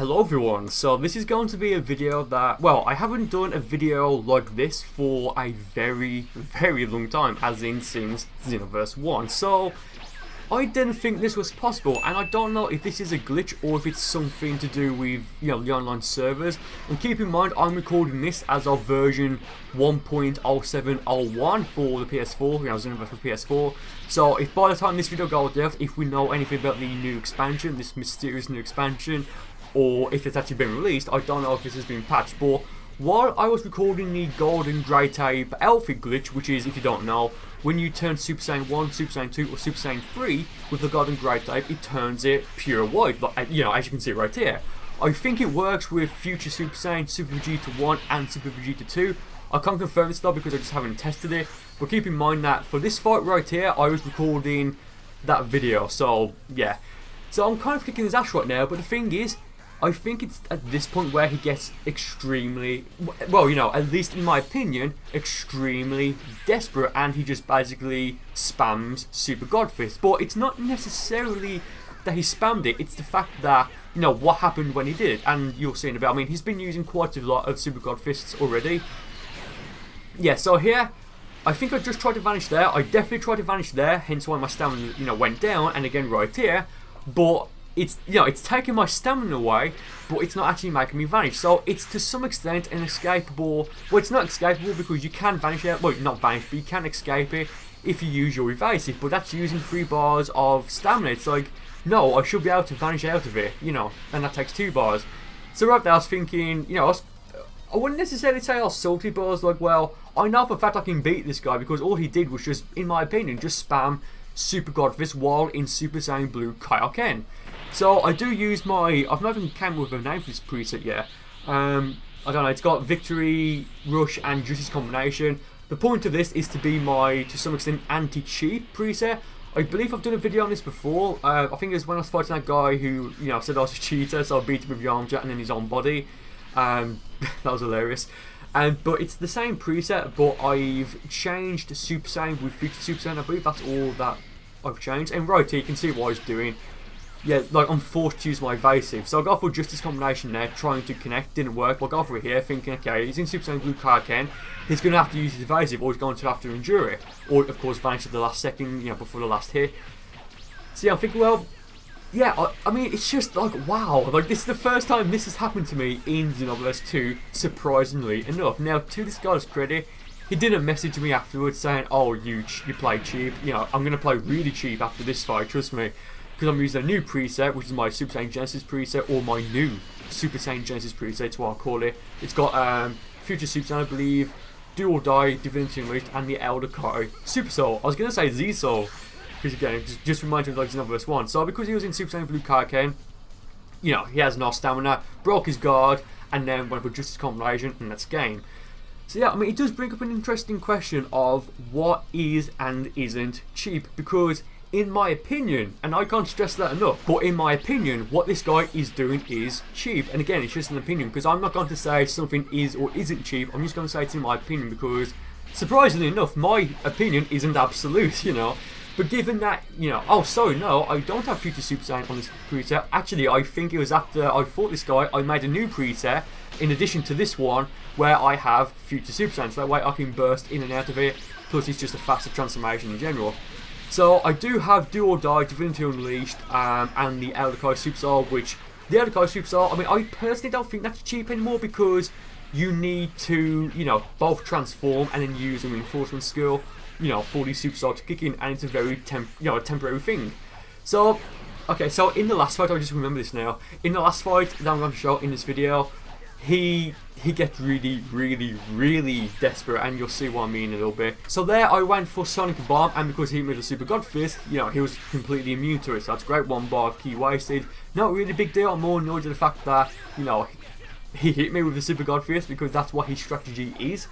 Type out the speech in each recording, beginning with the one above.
Hello everyone, so this is going to be a video that, well, I haven't done a video like this for a very long time, as in since Xenoverse 1, so I didn't think this was possible, and I don't know if this is a glitch or if it's something to do with, the online servers. And keep in mind, I'm recording this as of version 1.0701 for the PS4, Xenoverse for PS4, so if by the time this video goes out, if we know anything about the new expansion, this mysterious new expansion, or if it's actually been released, I don't know if this has been patched. But while I was recording the Golden Grey Tape outfit glitch, which is, if you don't know, when you turn Super Saiyan 1, Super Saiyan 2 or Super Saiyan 3 with the Golden Grey Tape, it turns it pure white, like, as you can see right here. I think it works with future Super Saiyan, Super Vegeta 1 and Super Vegeta 2. I can't confirm this though because I just haven't tested it, but keep in mind that for this fight right here, I was recording that video, so yeah. So I'm kind of kicking his ass right now, but the thing is, I think it's at this point where he gets extremely, well, at least in my opinion, extremely desperate, and he just basically spams Super God Fist. But it's not necessarily that he spammed it, it's the fact that, what happened when he did it, and you'll see in a bit. I mean, he's been using quite a lot of Super God Fists already. Yeah, so here, I think I just tried to vanish there. I definitely tried to vanish there, hence why my stamina, went down, and again right here, but it's it's taking my stamina away, but it's not actually making me vanish. So it's to some extent an escapable. Well, it's not escapable because you can vanish it. Well, not vanish, but you can escape it if you use your evasive. But that's using 3 bars of stamina. It's like, no, I should be able to vanish out of it, and that takes 2 bars. So right there, I was thinking, I wouldn't necessarily say I was salty, but I was like, well, I know for a fact I can beat this guy because all he did was just, in my opinion, just spam Super God Fist while in Super Saiyan Blue Kaioken. So I do use my, I've not even come with a name for this preset yet. I don't know, it's got Victory, Rush and Juicy's combination. The point of this is to be my, to some extent, anti-cheat preset. I believe I've done a video on this before. I think it was when I was fighting that guy who, said I was a cheater, so I beat him with the arm jet and then his own body. That was hilarious. But it's the same preset, but I've changed Super Saiyan with Future Super Saiyan. I believe that's all that I've changed. And right here, you can see what I was doing. Yeah, like I'm forced to use my evasive. So I got for Justice combination there, trying to connect, didn't work. But I got for it here, thinking, okay, he's in Super Saiyan Blue Kaioken, he's going to have to use his evasive, or he's going to have to endure it. Or, of course, vanish at the last second, before the last hit. So yeah, I'm thinking, well, yeah, I mean, it's just like, wow, like this is the first time this has happened to me in Xenoverse 2, surprisingly enough. Now, to this guy's credit, he didn't message me afterwards saying, oh, you play cheap, I'm going to play really cheap after this fight, trust me. Because I'm using a new preset, which is my Super Saiyan Genesis preset, or my new Super Saiyan Genesis preset, it's what I'll call it. It's got Future Super Saiyan, I believe, Do or Die, Divinity Unleashed, and the Elder Kai Super Soul. I was going to say Z Soul, because again, it just reminds me of like Xenoverse 1. So because he was in Super Saiyan Blue Kaioken, he has no stamina, broke his guard, and then went for Justice combination, and that's game. So yeah, I mean, it does bring up an interesting question of what is and isn't cheap, because in my opinion, and I can't stress that enough, but in my opinion, what this guy is doing is cheap. And again, it's just an opinion, because I'm not going to say something is or isn't cheap. I'm just going to say it's in my opinion, because surprisingly enough, my opinion isn't absolute, But given that, oh, sorry, no, I don't have Future Super Saiyan on this preset. Actually, I think it was after I fought this guy, I made a new preset, in addition to this one, where I have Future Super Saiyan. So that way I can burst in and out of it, plus it's just a faster transformation in general. So I do have Do or Die, Divinity Unleashed, and the Elder Kai Super Soul, which, the Elder Kai Super Soul, I mean, I personally don't think that's cheap anymore, because you need to, both transform and then use a reinforcement skill, for the Super Soul to kick in, and it's a very, temporary thing. So, okay, so in the last fight, I just remember this now, in the last fight that I'm going to show in this video, he gets really desperate, and you'll see what I mean in a little bit. So there I went for Sonic Bomb, and because he hit me with a Super God Fist, he was completely immune to it, so that's great. 1 bar of key wasted. Not really a big deal. I'm more annoyed at the fact that, he hit me with the Super God Fist, because that's what his strategy is.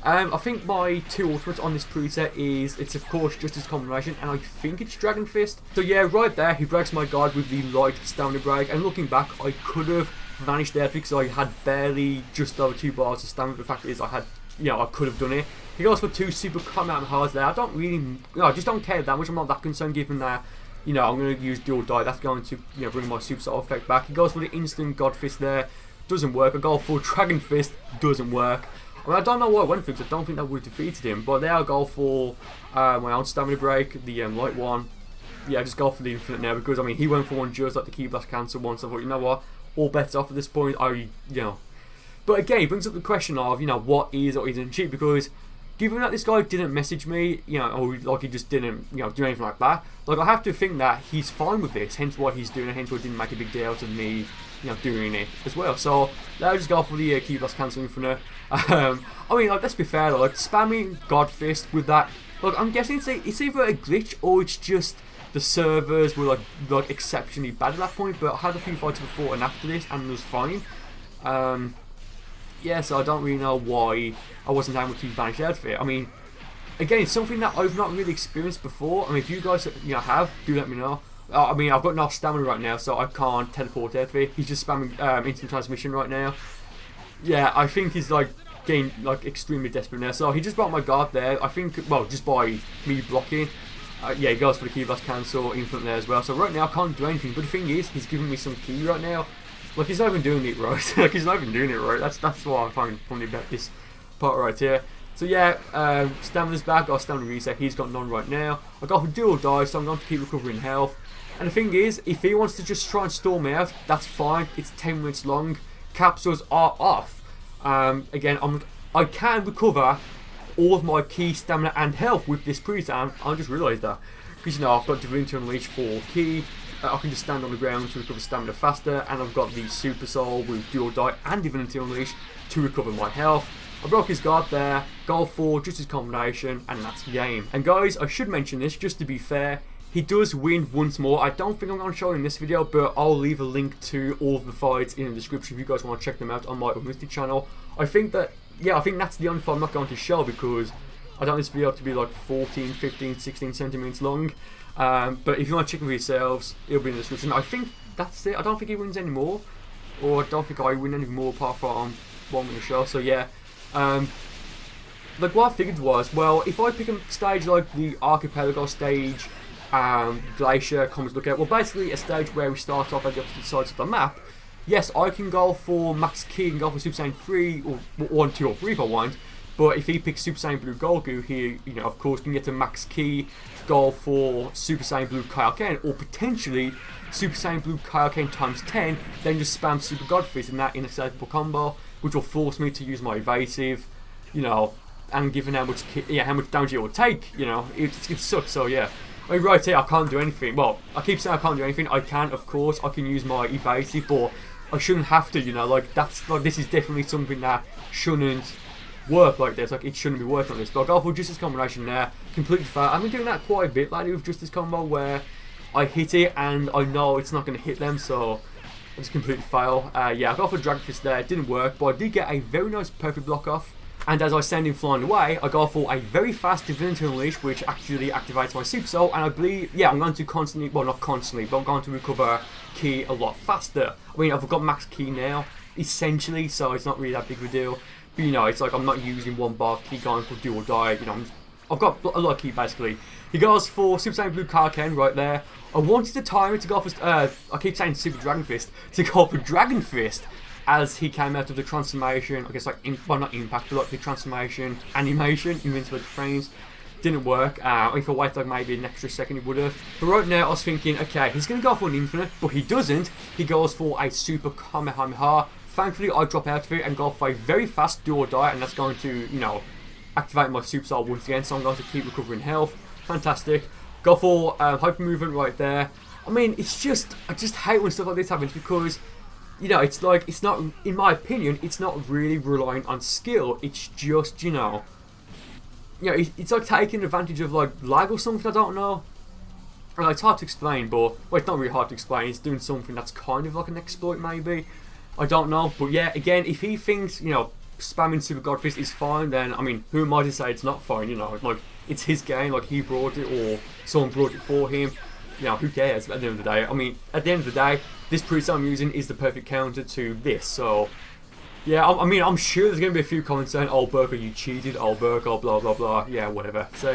I think my 2 ultimates on this preset it's of course Justice combination, and I think it's Dragon Fist. So yeah, right there, he breaks my guard with the light stamina break, and looking back, I could have vanished there because I had barely just over 2 bars of stamina. The fact is, I had, I could have done it. He goes for 2 super combat hards there. I don't really, I just don't care that much. I'm not that concerned, given that you know, I'm going to use dual die. That's going to, you know, bring my super soul effect back. He goes for the instant God Fist there. Doesn't work. I go for Dragon Fist. Doesn't work. I mean, I don't know why I went for it, because I don't think that would have defeated him. But there I go for my own stamina break, the light one. Yeah, just go for the infinite now, because, I mean, he went for one just like the Ki Blast cancel one. So I thought, you know what? All bets off at this point. You know. But again, it brings up the question of, you know, what is or isn't cheap, because given that this guy didn't message me, you know, or like he just didn't, you know, do anything like that, like I have to think that he's fine with this, hence why he's doing it, hence why he didn't make a big deal out of me, you know, doing it as well. So let's just go for the Ki Blast cancel infinite. I mean, like, let's be fair, like, spamming God Fist with that, like, I'm guessing it's either a glitch or it's just the servers were like exceptionally bad at that point. But I had a few fights before and after this, and it was fine. Yeah, so I don't really know why I wasn't able to vanish out of it. I mean, again, it's something that I've not really experienced before. I mean, if you guys, you know, have, do let me know. I mean, I've got no stamina right now, so I can't teleport out of it. He's just spamming instant transmission right now. Yeah, I think he's like getting like extremely desperate now. So he just brought my guard there. I think, well, just by me blocking. Yeah, he goes for the Ki Blast cancel infinite there as well. So right now I can't do anything. But the thing is, he's giving me some ki right now. Like, he's not even doing it right. Like, he's not even doing it right. That's what I find funny about this part right here. So yeah, stamina's back. Got stamina reset. He's got none right now. I got for dual die, so I'm going to keep recovering health. And the thing is, if he wants to just try and storm me out, that's fine. It's 10 minutes long. Capsules are off. Again, I can recover all of my ki, stamina, and health with this preset. I just realised that, because, you know, I've got Divinity Unleash for ki. I can just stand on the ground to recover stamina faster, and I've got the Super Soul with Dual Die and Divinity Unleash to recover my health. I broke his guard there, goal 4, just his combination, and that's the game. And guys, I should mention this, just to be fair, he does win once more. I don't think I'm going to show it in this video, but I'll leave a link to all of the fights in the description if you guys want to check them out on my Unlisted channel. I think that, yeah, I think that's the only fight I'm not going to show, because I don't want this video to be like 14, 15, 16, 17 minutes long. But if you want to check it for yourselves, it'll be in the description. I think that's it. I don't think he wins anymore, or I don't think I win anymore apart from what I'm going to show. So yeah, like what I figured was, well, if I pick a stage like the Archipelago stage, Glacier, Commons Lookout, well, basically a stage where we start off at the opposite sides of the map. Yes, I can go for Max Ki and go for Super Saiyan 3 or 1, 2, or 3 if I want. But if he picks Super Saiyan Blue Goku, he, you know, of course, can get to Max Ki, go for Super Saiyan Blue Kaioken, or potentially Super Saiyan Blue Kaioken times 10, then just spam Super God Fist in that inescapable combo, which will force me to use my evasive, you know, and given how much damage it will take, you know, it sucks. So yeah, I mean, right here I can't do anything. Well, I keep saying I can't do anything. I can, of course, I can use my evasive, but I shouldn't have to, you know. Like, that's like, this is definitely something that shouldn't work like this. Like, it shouldn't be working like this. But I'll go for Justice combination there, completely fair. I've been doing that quite a bit lately with Justice combo, where I hit it and I know it's not going to hit them, so I just completely fail. Yeah, I got for Dragon Fist there, it didn't work, but I did get a very nice perfect block off. And as I send him flying away, I go for a very fast Divinity Unleash, which actually activates my Super Soul, and I believe, yeah, I'm going to constantly, well, not constantly, but I'm going to recover ki a lot faster. I mean, I've got max ki now, essentially, so it's not really that big of a deal. But, you know, it's like I'm not using one bar of ki going for do or die, you know, I've got a lot of ki, basically. He goes for Super Saiyan Blue Kaioken right there. I wanted to time it to go for, I keep saying Super Dragon Fist, to go for Dragon Fist, as he came out of the transformation, I guess, like, well, not impact, but like the transformation animation, invincible frames. Didn't work. If I waited like maybe an extra second, he would have. But right now, I was thinking, okay, he's going to go for an infinite, but he doesn't. He goes for a super Kamehameha. Thankfully, I drop out of it and go for a very fast do or die, and that's going to, you know, activate my Super Soul once again, so I'm going to keep recovering health. Fantastic. Go for hyper movement right there. I mean, it's just, I just hate when stuff like this happens, because, you know, it's like, it's not, in my opinion, it's not really relying on skill. It's just, you know, it's like taking advantage of like lag or something, I don't know. Like, it's hard to explain, but, well, it's not really hard to explain. It's doing something that's kind of like an exploit, maybe. I don't know. But yeah, again, if he thinks, you know, spamming Super God Fist is fine, then, I mean, who am I to say it's not fine, you know? Like, it's his game, like, he brought it, or someone brought it for him. You know, who cares at the end of the day? I mean, at the end of the day, this preset I'm using is the perfect counter to this, so yeah, I mean, I'm sure there's going to be a few comments saying, oh, Burcol, you cheated, oh, Burcol, blah, blah, blah, yeah, whatever. So,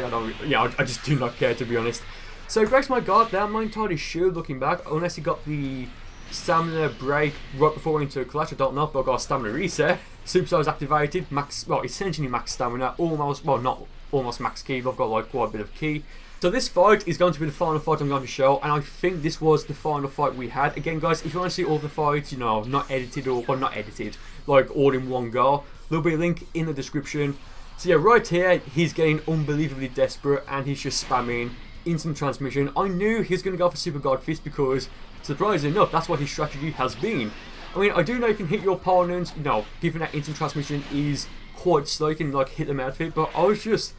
I just do not care, to be honest. So he breaks my guard there. I'm not entirely sure looking back, unless he got the stamina break right before we went into a clash. I don't know, but I got a stamina reset. Superstar is activated. Max, well, essentially max stamina. Almost, well, not almost max ki, but I've got like quite a bit of ki. So this fight is going to be the final fight I'm going to show, and I think this was the final fight we had. Again, guys, if you want to see all the fights, you know, not edited or not edited, like all in one go, there'll be a link in the description. So yeah, right here, he's getting unbelievably desperate, and he's just spamming instant transmission. I knew he was going to go for Super God Fist because, surprisingly enough, that's what his strategy has been. I mean, I do know you can hit your opponents, you know, given that instant transmission is quite slow, you can like hit them out of it, but I was just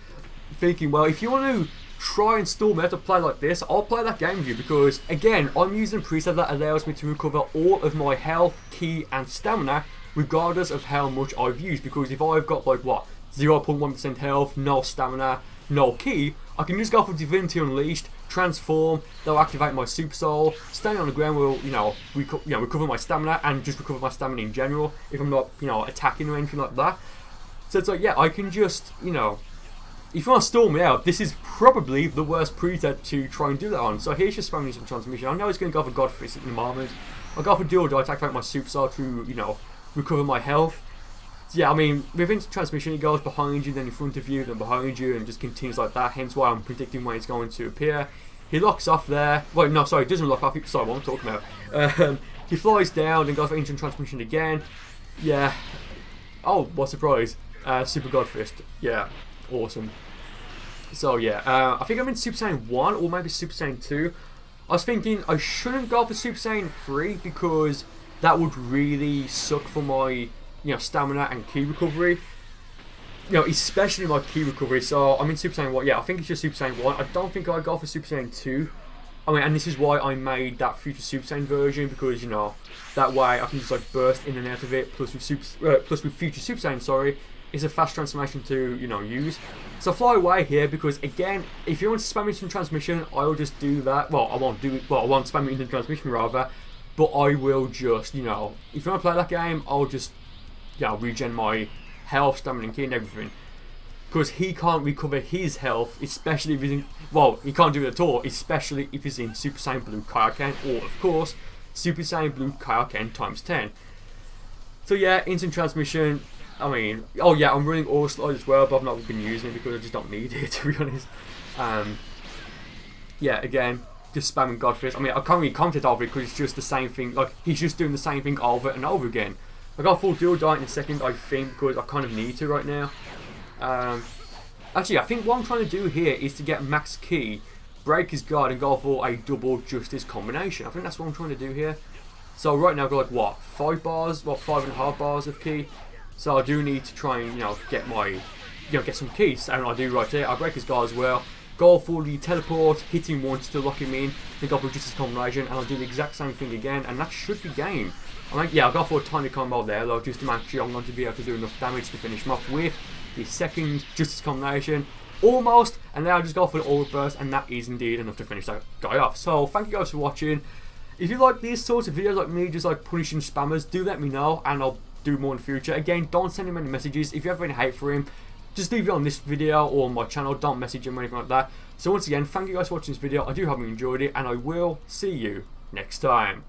thinking, well, if you want to try and stall me out to play like this, I'll play that game with you, because again, I'm using a preset that allows me to recover all of my health, ki and stamina regardless of how much I've used, because if I've got like what, 0.1% health, no stamina, no ki, I can just go for Divinity Unleashed, transform, they'll activate my Super Soul, staying on the ground will, you know, recover my stamina and just recover my stamina in general if I'm not, you know, attacking or anything like that. So it's like, yeah, I can just, you know, if you want to stall me out, this is probably the worst preset to try and do that on. So here's just spamming some transmission. I know he's going to go for God Fist at the moment. I'll go for Dual Die to activate my Super Soul to, you know, recover my health. So yeah, I mean, with instant transmission, it goes behind you, then in front of you, then behind you, and just continues like that. Hence why I'm predicting when it's going to appear. He locks off there. Wait, no, sorry, he doesn't lock off. Sorry, what I'm talking about. He flies down and goes for instant transmission again. Yeah. Oh, what surprise. Super God Fist. Yeah, awesome. So yeah, I think I'm in Super Saiyan 1 or maybe Super Saiyan 2. I was thinking I shouldn't go for Super Saiyan 3 because that would really suck for my, you know, stamina and ki recovery. You know, especially my ki recovery. So I'm in Super Saiyan 1. Yeah, I think it's just Super Saiyan 1. I don't think I'd go for Super Saiyan 2. I mean, and this is why I made that future Super Saiyan version, because, you know, that way I can just like burst in and out of it. Plus with future Super Saiyan, sorry, it's a fast transformation to, you know, use. So fly away here, because again, if you want to spam instant transmission, I'll just do that. Well, I won't do it. Well, I won't spam instant transmission rather, but I will just, you know, if you want to play that game, I'll just, you know, regen my health, stamina, and ki and everything. Because he can't recover his health, especially if he's in, well, he can't do it at all, especially if he's in Super Saiyan Blue Kaioken, or of course, Super Saiyan Blue Kaioken times 10. So yeah, instant transmission. I mean, oh yeah, I'm running Aura Slide as well, but I've not been using it because I just don't need it, to be honest. Yeah, again, just spamming God Fist. I mean, I can't really comment over it because it's just the same thing. Like, he's just doing the same thing over and over again. I got full Dual Die in a second, I think, because I kind of need to right now. Actually, I think what I'm trying to do here is to get max ki, break his guard, and go for a double justice combination. I think that's what I'm trying to do here. So right now I've got like, what, 5 bars? Well, 5.5 bars of ki. So I do need to try and, you know, get my, you know, get some keys, and I do right there. I break his guard as well. Go for the teleport, hit him once to lock him in, then go for justice combination, and I'll do the exact same thing again, and that should be game. I mean, yeah, I'll go for a tiny combo there, though, just to make sure I'm going to be able to do enough damage to finish him off with the second justice combination. Almost, and then I'll just go for the aura burst, and that is indeed enough to finish that guy off. So thank you guys for watching. If you like these sorts of videos like me, just like punishing spammers, do let me know, and I'll do more in the future. Again, don't send him any messages. If you have any hate for him, just leave it on this video or on my channel. Don't message him or anything like that. So once again, thank you guys for watching this video. I do hope you enjoyed it, and I will see you next time.